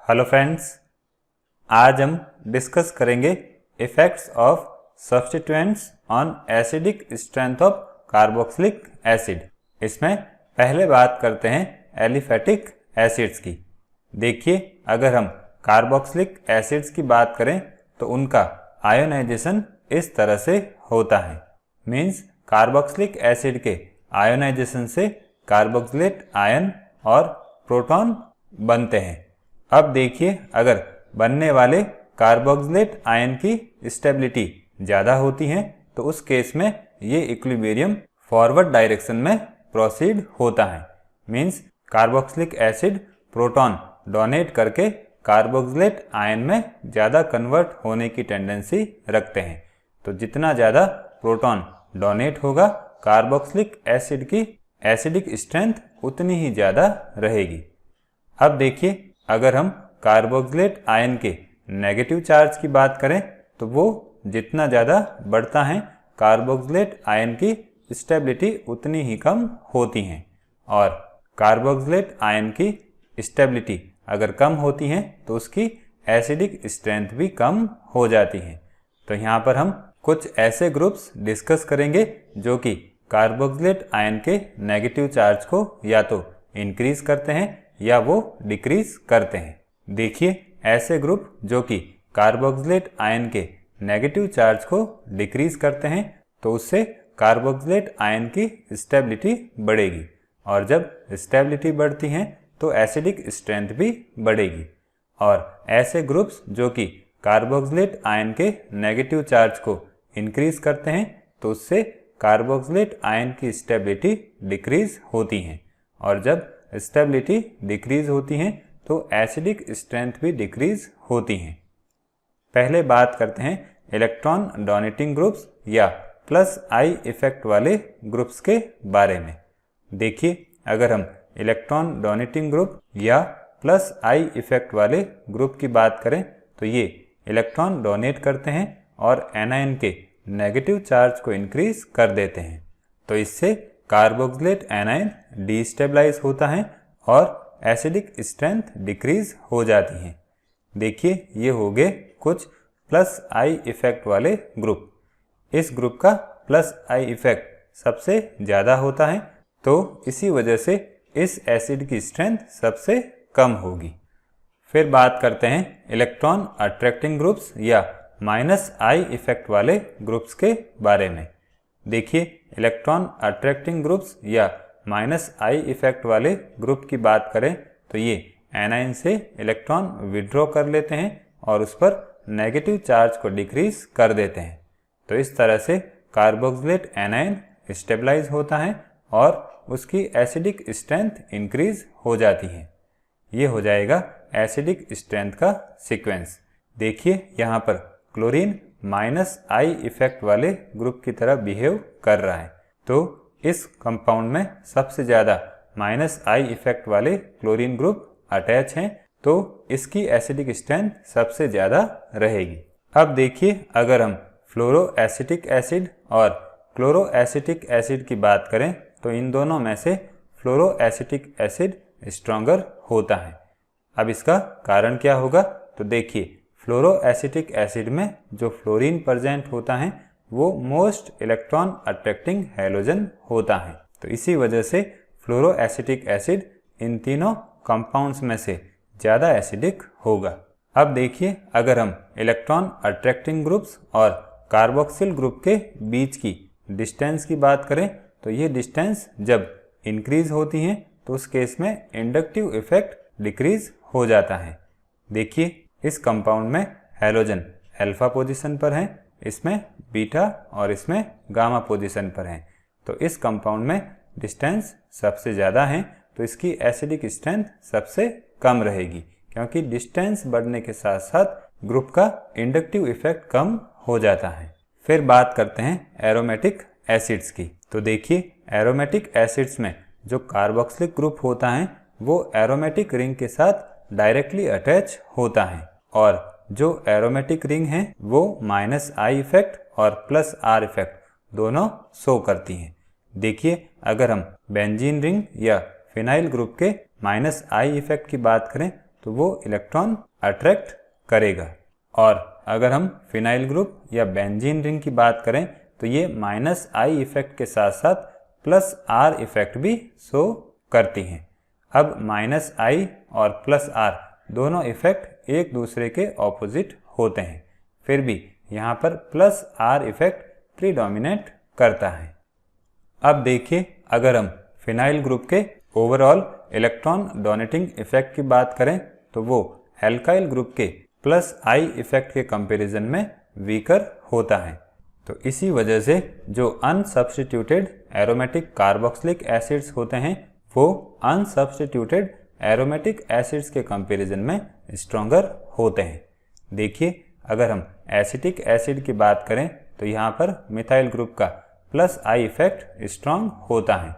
Hello friends, आज हम discuss करेंगे effects of substituents on acidic strength of carboxylic acid. इसमें पहले बात करते हैं एलिफेटिक एसिड्स की। देखिए, अगर हम कार्बोक्सिलिक एसिड्स की बात करें तो उनका आयोनाइजेशन इस तरह से होता है। मीन्स कार्बोक्सिलिक एसिड के आयोनाइजेशन से कार्बोक्सिलेट आयन और प्रोटॉन बनते हैं। अब देखिए, अगर बनने वाले कार्बोक्सिलेट आयन की स्टेबिलिटी ज़्यादा होती है तो उस केस में ये इक्विलिब्रियम फॉरवर्ड डायरेक्शन में प्रोसीड होता है। Means carboxylic acid proton donate करके कार्बोक्सिलेट आयन में ज़्यादा कन्वर्ट होने की टेंडेंसी रखते हैं। तो जितना ज़्यादा प्रोटॉन डोनेट होगा, कार्बोक्सिलिक एसिड की एसिडिक स्ट्रेंथ उतनी ही ज़्यादा रहेगी। अब देखिए, अगर हम कार्बोक्सिलेट आयन के नेगेटिव चार्ज की बात करें तो वो जितना ज़्यादा बढ़ता है, कार्बोक्सिलेट आयन की स्टेबिलिटी उतनी ही कम होती है। और कार्बोक्सिलेट आयन की स्टेबिलिटी अगर कम होती है तो उसकी एसिडिक स्ट्रेंथ भी कम हो जाती है। तो यहाँ पर हम कुछ ऐसे ग्रुप्स डिस्कस करेंगे जो कि कार्बोक्सिलेट आयन के नेगेटिव चार्ज को या तो इंक्रीज करते हैं या वो डिक्रीज करते हैं। देखिए, ऐसे ग्रुप जो कि कार्बोक्सिलेट आयन के नेगेटिव चार्ज को डिक्रीज करते हैं तो उससे कार्बोक्सिलेट आयन की स्टेबिलिटी बढ़ेगी, और जब स्टेबिलिटी बढ़ती है तो एसिडिक स्ट्रेंथ भी बढ़ेगी। और ऐसे ग्रुप्स जो कि कार्बोक्सिलेट आयन के नेगेटिव चार्ज को इंक्रीज करते हैं तो उससे कार्बोक्सिलेट आयन की स्टेबिलिटी डिक्रीज होती है, और जब स्टेबिलिटी डिक्रीज होती है तो एसिडिक स्ट्रेंथ भी डिक्रीज होती है। पहले बात करते हैं इलेक्ट्रॉन डोनेटिंग ग्रुप्स या प्लस आई इफेक्ट वाले ग्रुप्स के बारे में। देखिए, अगर हम इलेक्ट्रॉन डोनेटिंग ग्रुप या प्लस आई इफेक्ट वाले ग्रुप की बात करें तो ये इलेक्ट्रॉन डोनेट करते हैं और एनायन के नेगेटिव चार्ज को इंक्रीज कर देते हैं। तो इससे कार्बोक्सिलेट एनायन डिस्टेबलाइज होता है और एसिडिक स्ट्रेंथ डिक्रीज हो जाती है। देखिए, ये हो गए कुछ प्लस आई इफेक्ट वाले ग्रुप। इस ग्रुप का प्लस आई इफेक्ट सबसे ज़्यादा होता है, तो इसी वजह से इस एसिड की स्ट्रेंथ सबसे कम होगी। फिर बात करते हैं इलेक्ट्रॉन अट्रैक्टिंग ग्रुप्स या माइनस आई इफेक्ट वाले ग्रुप्स के बारे में। देखिए, इलेक्ट्रॉन अट्रैक्टिंग ग्रुप्स या माइनस आई इफेक्ट वाले ग्रुप की बात करें तो ये एनायन से इलेक्ट्रॉन विड्रॉ कर लेते हैं और उस पर नेगेटिव चार्ज को डिक्रीज कर देते हैं। तो इस तरह से कार्बोक्सिलेट एनायन स्टेबलाइज होता है और उसकी एसिडिक स्ट्रेंथ इंक्रीज हो जाती है। ये हो जाएगा एसिडिक स्ट्रेंथ का सीक्वेंस। देखिए, यहाँ पर क्लोरीन माइनस आई इफेक्ट वाले ग्रुप की तरह बिहेव कर रहा है। तो इस कंपाउंड में सबसे ज़्यादा माइनस आई इफेक्ट वाले क्लोरीन ग्रुप अटैच हैं, तो इसकी एसिडिक स्ट्रेंथ सबसे ज़्यादा रहेगी। अब देखिए, अगर हम फ्लोरोएसिटिक एसिड और क्लोरोएसिटिक एसिड की बात करें तो इन दोनों में से फ्लोरोएसिटिक एसिड स्ट्रॉन्गर होता है। अब इसका कारण क्या होगा? तो देखिए, फ्लोरोएसिटिक एसिड में जो फ्लोरीन प्रेजेंट होता है वो मोस्ट इलेक्ट्रॉन अट्रैक्टिंग हैलोजन होता है। तो इसी वजह से फ्लोरोएसिटिक एसिड इन तीनों कंपाउंड्स में से ज़्यादा एसिडिक होगा। अब देखिए, अगर हम इलेक्ट्रॉन अट्रैक्टिंग ग्रुप्स और कार्बोक्सिल ग्रुप के बीच की डिस्टेंस की बात करें तो ये डिस्टेंस जब इंक्रीज होती है तो उस केस में इंडक्टिव इफेक्ट डिक्रीज हो जाता है। देखिए, इस कंपाउंड में हैलोजन अल्फा पोजीशन पर है, इसमें बीटा और इसमें गामा पोजीशन पर है। तो इस कंपाउंड में डिस्टेंस सबसे ज़्यादा है, तो इसकी एसिडिक स्ट्रेंथ सबसे कम रहेगी, क्योंकि डिस्टेंस बढ़ने के साथ साथ ग्रुप का इंडक्टिव इफेक्ट कम हो जाता है। फिर बात करते हैं एरोमेटिक एसिड्स की। तो देखिए, एरोमेटिक एसिड्स में जो कार्बोक्सिलिक ग्रुप होता है वो एरोमेटिक रिंग के साथ डायरेक्टली अटैच होता है, और जो एरोमेटिक रिंग है वो माइनस आई इफेक्ट और प्लस आर इफेक्ट दोनों शो करती हैं। देखिए, अगर हम बेंजीन रिंग या फिनाइल ग्रुप के माइनस आई इफेक्ट की बात करें तो वो इलेक्ट्रॉन अट्रैक्ट करेगा। और अगर हम फिनाइल ग्रुप या बेंजीन रिंग की बात करें तो ये -I इफेक्ट के साथ साथ +R इफेक्ट भी शो करती हैं। अब -I और +R दोनों इफेक्ट एक दूसरे के ऑपोजिट होते हैं, फिर भी यहाँ पर +R इफेक्ट प्रीडोमिनेट करता है। अब देखिए, अगर हम फिनाइल ग्रुप के ओवरऑल इलेक्ट्रॉन डोनेटिंग इफेक्ट की बात करें तो वो एल्काइल ग्रुप के +I इफेक्ट के कंपैरिजन में वीकर होता है। तो इसी वजह से जो अनसब्स्टिट्यूटेड एरोमेटिक कार्बोक्सिलिक एसिड्स होते हैं वो अनसब्स्टिट्यूटेड एरोमेटिक एसिड्स के कंपैरिजन में स्ट्रॉन्गर होते हैं। देखिए, अगर हम एसिटिक एसिड की बात करें तो यहाँ पर मिथाइल ग्रुप का +I इफेक्ट स्ट्रॉन्ग होता है,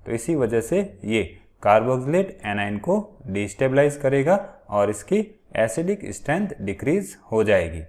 तो इसी वजह से ये कार्बोक्सिलेट एनाइन को डिस्टेबलाइज करेगा और इसकी एसिडिक स्ट्रेंथ डिक्रीज हो जाएगी।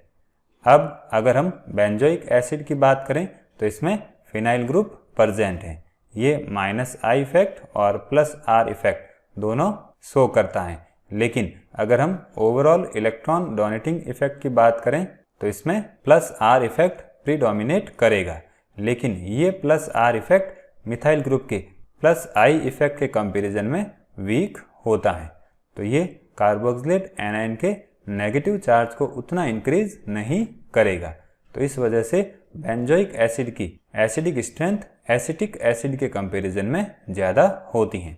अब अगर हम बेंजोइक एसिड की बात करें तो इसमें फिनाइल ग्रुप प्रेजेंट है। ये -I इफेक्ट और +R इफेक्ट दोनों शो करता है, लेकिन अगर हम ओवरऑल इलेक्ट्रॉन डोनेटिंग इफेक्ट की बात करें तो इसमें +R इफेक्ट प्रीडोमिनेट करेगा, लेकिन ये +R इफेक्ट मिथाइल ग्रुप के +I इफेक्ट के कंपैरिजन में वीक होता है। तो ये कार्बोक्सिलेट एनाइन के नेगेटिव चार्ज को उतना इंक्रीज नहीं करेगा। तो इस वजह से बेंजोइक एसिड की एसिडिक स्ट्रेंथ एसिटिक एसिड के कंपैरिजन में ज़्यादा होती हैं।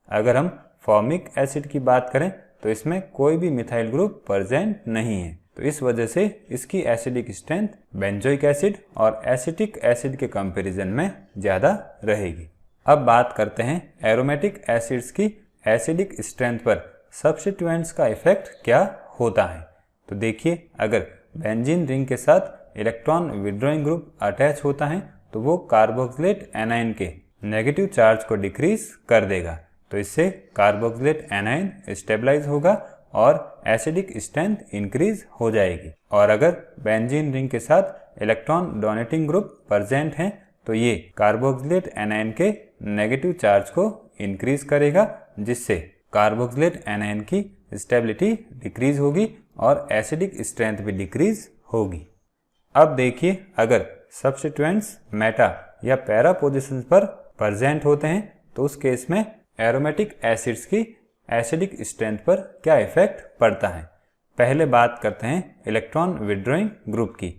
अगर हम फॉर्मिक एसिड की बात करें तो इसमें कोई भी मिथाइल ग्रुप प्रेजेंट नहीं है, तो इस वजह से इसकी एसिडिक स्ट्रेंथ बेंजोइक एसिड और एसिटिक एसिड के कंपैरिजन में ज़्यादा रहेगी। अब बात करते हैं एरोमेटिक एसिड्स की एसिडिक स्ट्रेंथ पर सब्स्टिट्यूएंट्स का इफेक्ट क्या होता है। तो देखिए, अगर बेंजीन रिंग के साथ इलेक्ट्रॉन विड्रॉइंग ग्रुप अटैच होता है तो वो कार्बोक्सिलेट एनाइन के नेगेटिव चार्ज को डिक्रीज कर देगा, तो इससे कार्बोक्सिलेट एनाइन स्टेबलाइज होगा और एसिडिक स्ट्रेंथ इंक्रीज हो जाएगी। और अगर बेंजीन रिंग के साथ इलेक्ट्रॉन डोनेटिंग ग्रुप प्रेजेंट हैं तो ये कार्बोक्सिलेट एनाइन के नेगेटिव चार्ज को इंक्रीज करेगा, जिससे कार्बोक्सिलेट एनाइन की स्टेबिलिटी डिक्रीज होगी और एसिडिक स्ट्रेंथ भी डिक्रीज होगी। अब देखिए, अगर सब्स्टिट्यूएंट्स मेटा या पैरा पोजीशन पर प्रेजेंट होते हैं तो उस केस में एरोमेटिक एसिड्स की एसिडिक स्ट्रेंथ पर क्या इफेक्ट पड़ता है। पहले बात करते हैं इलेक्ट्रॉन विड्रॉइंग ग्रुप की।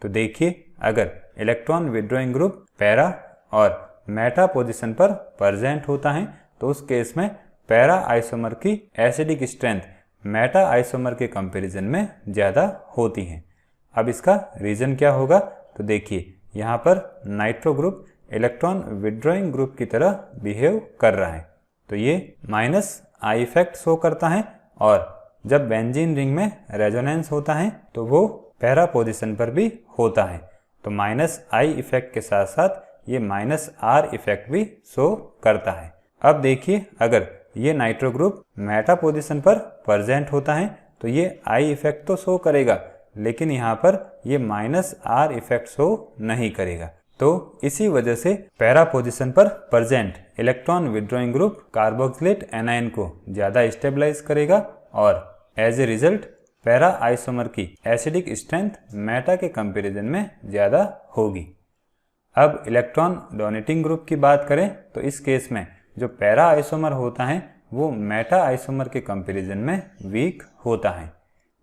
तो देखिए, अगर इलेक्ट्रॉन विड्रॉइंग ग्रुप पैरा और मेटा पोजीशन पर प्रेजेंट होता है तो उस केस में पैरा आइसोमर की एसिडिक स्ट्रेंथ मेटा आइसोमर के कंपैरिजन में ज़्यादा होती है। अब इसका रीज़न क्या होगा, तो देखिए, यहाँ पर nitro group electron withdrawing group की तरह बिहेव कर रहा है, तो ये -I इफेक्ट शो करता है, और जब बेंजीन रिंग में रेजोनेंस होता है तो वो पैरा पोजीशन पर भी होता है, तो -I इफेक्ट के साथ साथ ये -R इफेक्ट भी शो करता है। अब देखिए, अगर ये नाइट्रो ग्रुप मेटा पोजीशन पर प्रेजेंट होता है तो ये I इफेक्ट तो शो करेगा, लेकिन यहाँ पर ये -R इफेक्ट शो नहीं करेगा। तो इसी वजह से पैरा पोजीशन पर present electron withdrawing group carboxylate anion को ज़्यादा स्टेबलाइज करेगा और as a result para isomer की एसिडिक स्ट्रेंथ मेटा के कंपैरिजन में ज़्यादा होगी। अब इलेक्ट्रॉन डोनेटिंग ग्रुप की बात करें तो इस केस में जो पैरा आइसोमर होता है वो मेटा आइसोमर के कंपैरिजन में वीक होता है।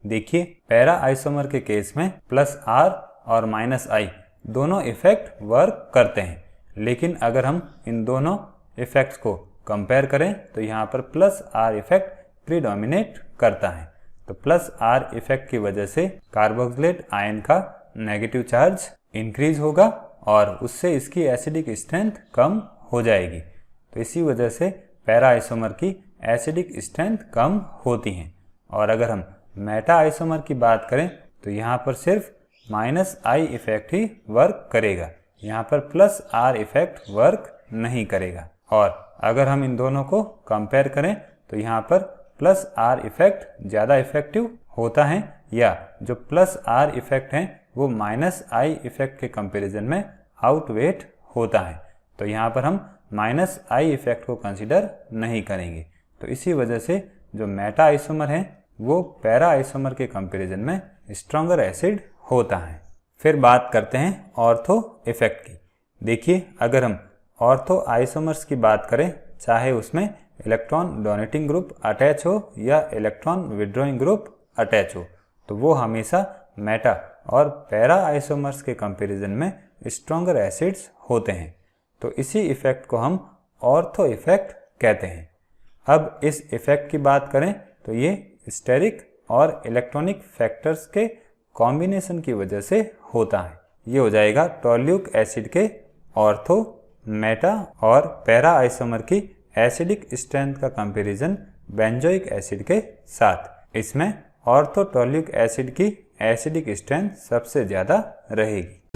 देखिए, पैरा आइसोमर के केस में +R और -I दोनों इफेक्ट वर्क करते हैं, लेकिन अगर हम इन दोनों इफेक्ट्स को कंपेयर करें तो यहाँ पर +R इफेक्ट प्रीडोमिनेट करता है। तो +R इफेक्ट की वजह से कार्बोक्सिलेट आयन का नेगेटिव चार्ज इंक्रीज होगा और उससे इसकी एसिडिक स्ट्रेंथ कम हो जाएगी, तो इसी वजह से पैरा आइसोमर की एसिडिक स्ट्रेंथ कम होती हैं। और अगर हम मेटा आइसोमर की बात करें तो यहाँ पर सिर्फ -I इफेक्ट ही वर्क करेगा, यहाँ पर +R इफेक्ट वर्क नहीं करेगा। और अगर हम इन दोनों को कंपेयर करें तो यहाँ पर +R इफेक्ट ज़्यादा इफेक्टिव होता है, या जो +R इफेक्ट हैं वो -I इफेक्ट के कंपैरिजन में आउटवेट होता है, तो यहाँ पर हम -I इफेक्ट को कंसिडर नहीं करेंगे। तो इसी वजह से जो मेटा आइसोमर हैं वो पैरा आइसोमर के कंपैरिजन में स्ट्रॉन्गर एसिड होता है। फिर बात करते हैं ऑर्थो इफेक्ट की। देखिए, अगर हम ऑर्थो आइसोमर्स की बात करें, चाहे उसमें इलेक्ट्रॉन डोनेटिंग ग्रुप अटैच हो या इलेक्ट्रॉन विड्रॉइंग ग्रुप अटैच हो, तो वो हमेशा मेटा और पैरा आइसोमर्स के कंपैरिजन में स्ट्रॉन्गर एसिड्स होते हैं। तो इसी इफेक्ट को हम ऑर्थो इफेक्ट कहते हैं। अब इस इफेक्ट की बात करें तो ये स्टेरिक और इलेक्ट्रॉनिक फैक्टर्स के कॉम्बिनेशन की वजह से होता है। ये हो जाएगा टोल्यूक एसिड के ऑर्थो, मेटा और पैरा आइसोमर की एसिडिक स्ट्रेंथ का कंपैरिजन बेंजोइक एसिड के साथ। इसमें ऑर्थो टोल्यूक एसिड की एसिडिक स्ट्रेंथ सबसे ज़्यादा रहेगी।